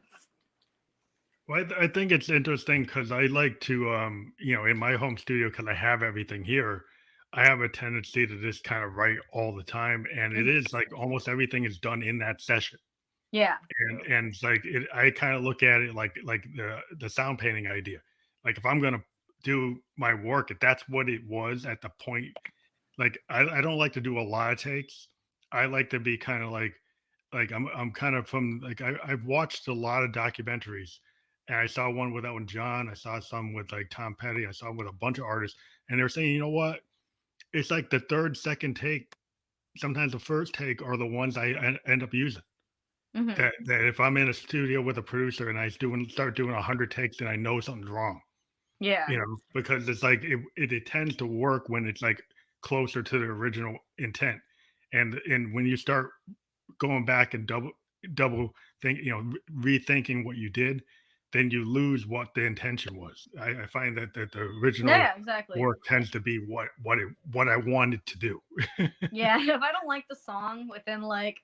Well, I think it's interesting because I like to, in my home studio, because I have everything here, I have a tendency to just kind of write all the time. And it Mhm. is like almost everything is done in that session. Yeah. And Yep. and it's like I kind of look at it like the sound painting idea. Like if I'm gonna do my work, if that's what it was at the point, like I don't like to do a lot of takes. I like to be kind of like I'm kind of from like I've watched a lot of documentaries, and I saw one with Elton John. I saw some with like Tom Petty. I saw with a bunch of artists, and they're saying, you know what? It's like the third, second take. Sometimes the first take are the ones end up using. Hmm. That if I'm in a studio with a producer and start doing 100 takes, and I know something's wrong, Yeah. because it's like it tends to work when it's like closer to the original intent, and when you start going back and double think, rethinking what you did, then you lose what the intention was. I find that the original Yeah. Exactly. work tends to be what I wanted to do. Yeah, if I don't like the song within like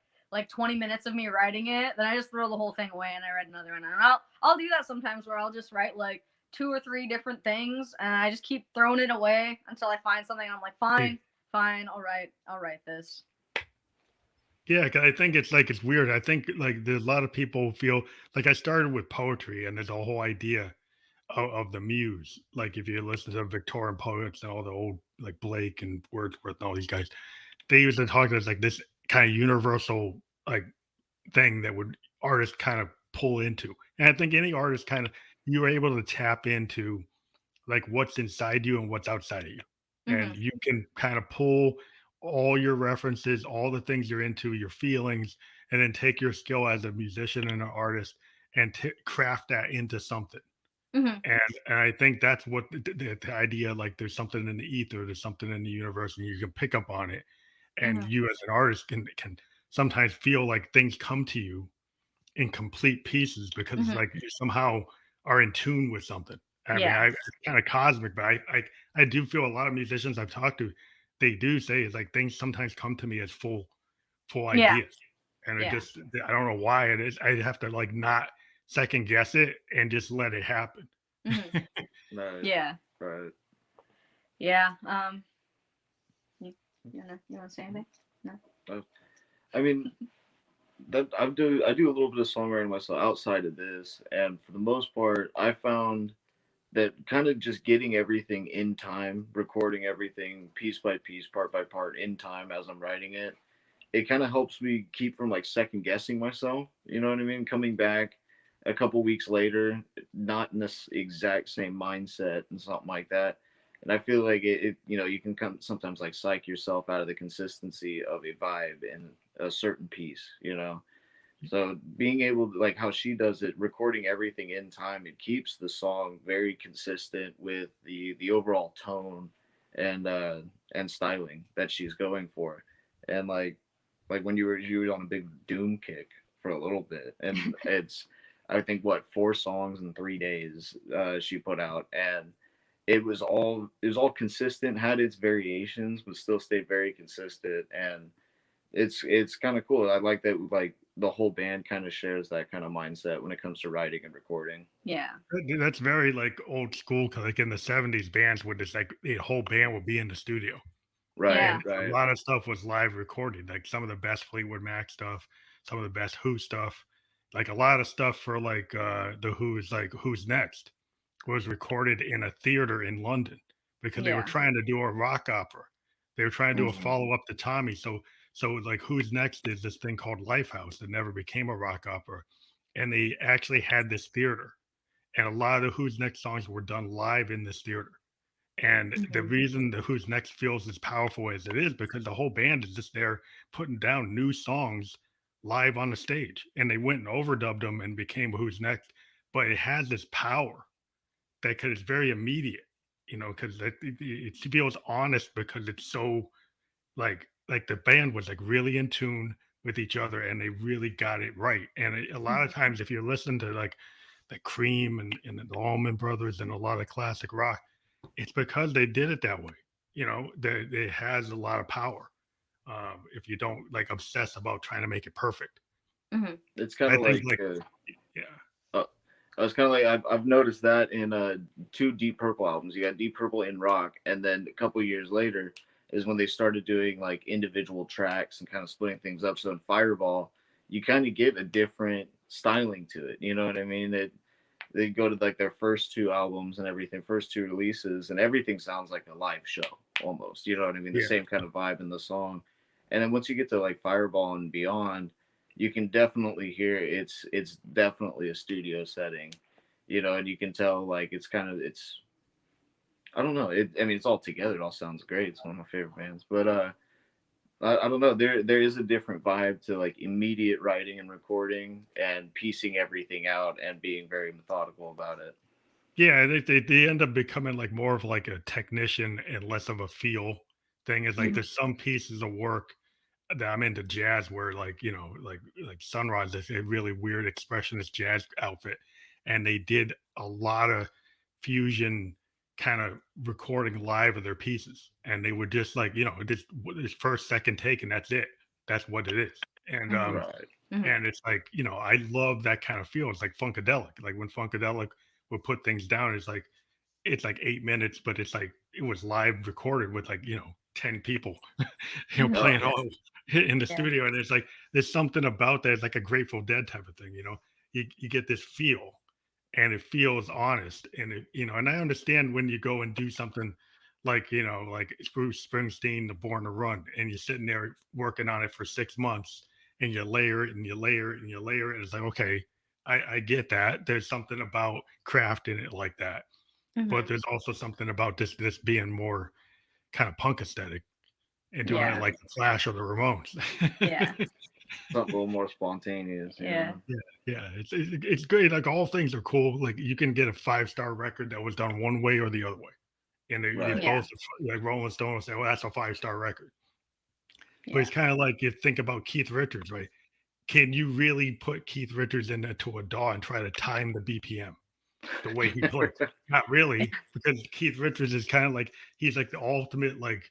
20 minutes of me writing it, then I just throw the whole thing away and I write another one. And I'll do that sometimes where I'll just write like two or three different things and I just keep throwing it away until I find something. I'm like, fine, fine, I'll write this. Yeah, 'cause I think it's weird. I think like there's a lot of people feel like I started with poetry, and there's a whole idea of the muse. Like if you listen to Victorian poets and all the old like Blake and Wordsworth and all these guys, they used to talk as like this kind of universal like thing that would artists kind of pull into. And I think any artist kind of you're able to tap into like what's inside you and what's outside of you. And Hmm. you can kind of pull all your references, all the things you're into, your feelings, and then take your skill as a musician and an artist and craft that into something. Hmm. And I think that's what the idea, like there's something in the ether, there's something in the universe, and you can pick up on it. And Hmm. you as an artist can sometimes feel like things come to you in complete pieces because it's Hmm. like you somehow are in tune with something. I mean, Yeah. it's kind of cosmic, but I do feel a lot of musicians I've talked to, they do say it's like things sometimes come to me as full Yeah. ideas, and it Yeah. just I don't know why it is. I have to like not second guess it and just let it happen. Hmm. Right, Yeah. right. Yeah. You wanna say anything? No. Uh, I mean, that I do a little bit of songwriting myself outside of this, and for the most part, I found that kind of just getting everything in time, recording everything piece by piece, part by part in time as I'm writing it, it kind of helps me keep from like second guessing myself. You know what I mean? Coming back a couple weeks later, not in this exact same mindset and something like that. And I feel like you can come sometimes like psych yourself out of the consistency of a vibe in a certain piece, so being able to, like how she does it, recording everything in time, it keeps the song very consistent with the overall tone and uh and styling that she's going for. And like when you were on a big doom kick for a little bit, and it's I think what 4 songs in 3 days she put out, and it was all consistent, had its variations, but still stayed very consistent. And it's kind of cool. I like that like the whole band kind of shares that kind of mindset when it comes to writing and recording. Yeah. That's very like old school. 'Cause, like in the '70s, bands would just like the whole band would be in the studio, Right, Yeah. and a right. lot of stuff was live recorded. Like some of the best Fleetwood Mac stuff, some of the best Who stuff, like a lot of stuff for like the Who's like Who's Next was recorded in a theater in London because they were Yeah. trying to do a rock opera. They were trying to do a Hmm. follow up to Tommy. So like Who's Next is this thing called Lifehouse that never became a rock opera, and they actually had this theater, and a lot of the Who's Next songs were done live in this theater. And the Hmm. reason the Who's Next feels as powerful as it is because the whole band is just there putting down new songs live on the stage, and they went and overdubbed them and became Who's Next. But it has this power that because it's very immediate, because it feels honest because it's so like the band was like really in tune with each other and they really got it right. And a lot of Hmm. times, if you listen to like the Cream and the Allman Brothers and a lot of classic rock, it's because they did it that way. That it has a lot of power. If you don't like obsess about trying to make it perfect, Hmm. It's kind I of think like like yeah, uh, I was kind of like I've noticed that in two Deep Purple albums. You got Deep Purple in rock, and then a couple years later is when they started doing like individual tracks and kind of splitting things up. So in Fireball, you kind of get a different styling to it. You know what I mean? They go to like their first 2 albums and everything, first 2 releases, and everything sounds like a live show almost. You know what I mean? The yeah, same kind of vibe in the song. And then once you get to like Fireball and beyond, you can definitely hear it's definitely a studio setting, and you can tell like it's I don't know. I mean, it's all together. It all sounds great. It's one of my favorite bands, but I don't know. There is a different vibe to like immediate writing and recording and piecing everything out and being very methodical about it. yeah. They end up becoming like more of like a technician and less of a feel thing. Is like Hmm. there's some pieces of work that I'm into jazz where like Sunrise is a really weird expressionist jazz outfit, and they did a lot of fusion kind of recording live of their pieces, and they would just like just this first second take, and that's it. That's what it is, and Hmm. Right. it's like I love that kind of feel. It's like funkadelic, like when funkadelic would put things down. It's like 8 minutes, but it's like it was live recorded with like 10 people Hmm. Oh playing yeah. all in the Yeah. studio. And it's like there's something about that. It's like a Grateful Dead type of thing. You get this feel, and it feels honest. And and I understand when you go and do something like like Bruce Springsteen, The Born to Run, and you're sitting there working on it for 6 months, and you layer it and you layer it and you layer it. And it's like, okay, I get that. There's something about crafting it like that, but Hmm. there's also something about this being more kind of punk aesthetic and doing it Yeah. like the Flash or the Ramones. Yeah. Something a little more spontaneous. Yeah. Yeah, yeah, it's great. Like all things are cool. Like you can get a 5-star record that was done one way or the other way, and they Right. Yeah. both like Rolling Stone will say, "Well, that's a 5-star record." But Yeah. it's kind of like you think about Keith Richards, right? Can you really put Keith Richards into a DAW and try to time the BPM the way he plays? Not really, because Keith Richards is kind of like he's like the ultimate like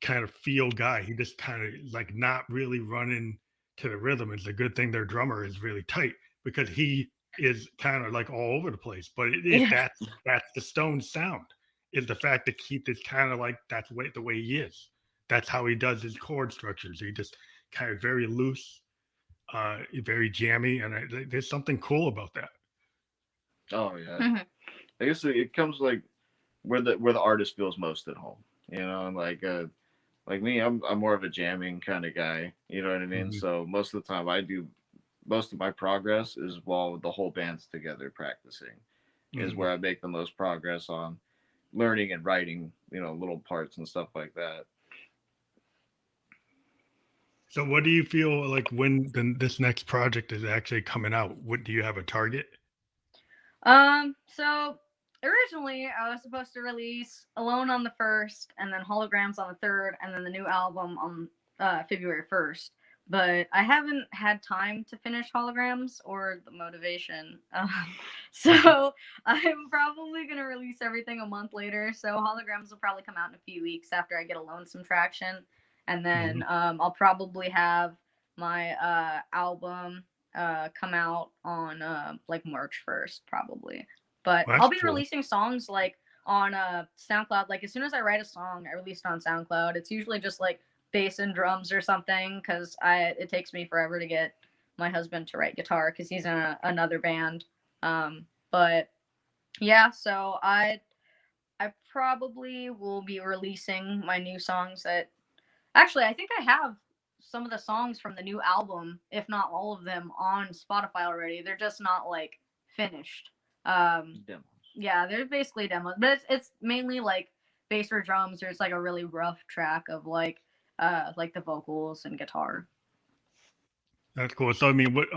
kind of feel guy. He just kind of like not really running to the rhythm. It's a good thing their drummer is really tight because he is kind of like all over the place, but Yeah. that's the Stone sound. Is the fact to keep this kind of like that's the way he is. That's how he does his chord structures. He just kind of very loose, very jammy, and there's something cool about that. Oh yeah. Mhm. I guess it comes like where the artist feels most at home. You know, and like me, I'm more of a jamming kind of guy. You know what I mean? Mhm, So most of the time, I do most of my progress is while the whole band's together practicing. Is mhm. where I make the most progress on learning and writing. You know, little parts and stuff like that. So, what do you feel like when this next project is actually coming out? What do you have a target? So originally I was supposed to release Alone on the 1st, and then Holograms on the 3rd, and then the new album on February 1st. But I haven't had time to finish Holograms or the motivation. So I'm probably gonna release everything a month later. So Holograms will probably come out in a few weeks after I get Alone some traction, and then Mhm. I'll probably have my album come out on like March 1st probably. But Well, I'll that's be cool. releasing songs like on SoundCloud. Like as soon as I write a song, I release it on SoundCloud. It's usually just like bass and drums or something because I it takes me forever to get my husband to write guitar because he's in another band. But yeah, so I probably will be releasing my new songs that actually, I think I have some of the songs from the new album, if not all of them, on Spotify already. They're just not like finished. Um, Demos. yeah, they're basically demos, but it's mainly like bass or drums. There's like a really rough track of like the vocals and guitar. That's cool. So I mean, what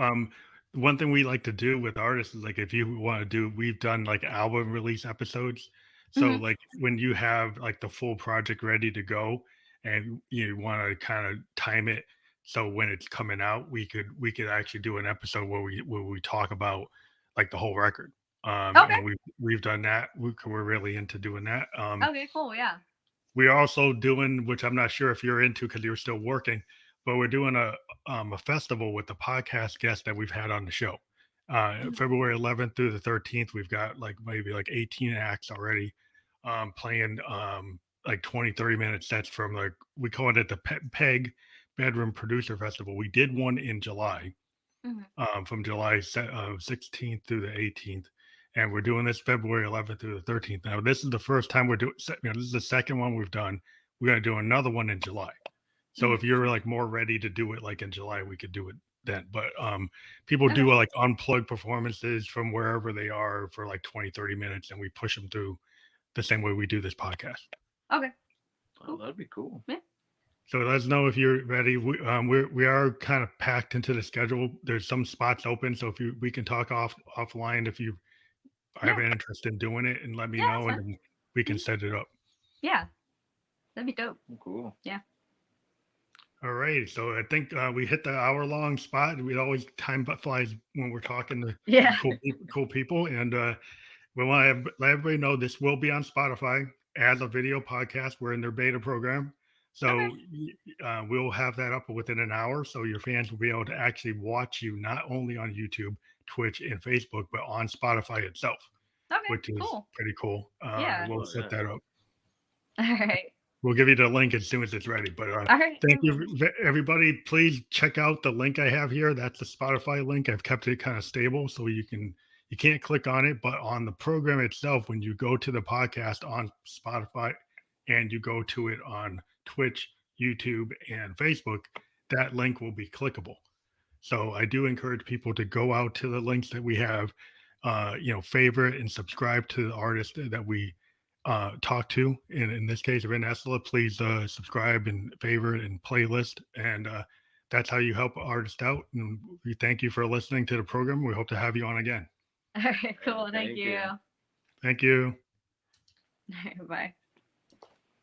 one thing we like to do with artists is like if you want to do, we've done like album release episodes. So Hmm. like when you have like the full project ready to go and you want to kind of time it so when it's coming out, we could actually do an episode where we talk about like the whole record. Okay. And we've done that. We're really into doing that. Okay. Cool. Yeah. We're also doing, which I'm not sure if you're into because you're still working, but we're doing a festival with the podcast guests that we've had on the show. Mhm. February 11th through the 13th, we've got like maybe like 18 acts already playing like 20, 30-minute sets from like, we call it the PEG Bedroom Producer Festival. We did one in July, Mhm. from July 16th through the 18th. And we're doing this February 11th through the 13th. Now, this is the first time we're doing, this is the second one we've done. We're going to do another one in July. So Mhm. if you're like more ready to do it like in July, we could do it then. But people Okay. do like unplugged performances from wherever they are for like 20, 30 minutes, and we push them through the same way we do this podcast. Okay. Oh, Cool. that'd be cool. Yeah. So let us know if you're ready. We are kind of packed into the schedule. There's some spots open, so if we can talk offline if you have Yeah. an interest in doing it, and let me Yeah. That's know, and fine. then we can Mhm. set it up. Yeah. That'd be dope. Cool. Yeah. All right, so I think we hit the hour-long spot. We always time flies when we're talking to Yeah. cool people, and we want to let everybody know this will be on Spotify as a video podcast. We're in their beta program, Okay. so we'll have that up within an hour, so your fans will be able to actually watch you not only on YouTube, Twitch, and Facebook, but on Spotify itself, Okay. which is Cool. pretty cool. Yeah. We'll Oh set yeah. that up. All right. We'll give you the link as soon as it's ready. But All right. thank Cool. you, everybody. Please check out the link I have here. That's the Spotify link. I've kept it kind of stable, so you can't click on it, but on the program itself, when you go to the podcast on Spotify and you go to it on Twitch, YouTube, and Facebook, that link will be clickable. So I do encourage people to go out to the links that we have, favorite and subscribe to the artist that we talk to. And in this case, Ryn Esla, please subscribe and favorite and playlist. And that's how you help artists out. And we thank you for listening to the program. We hope to have you on again. All right. All right, Cool. Thank thank you. you. Thank you. Bye.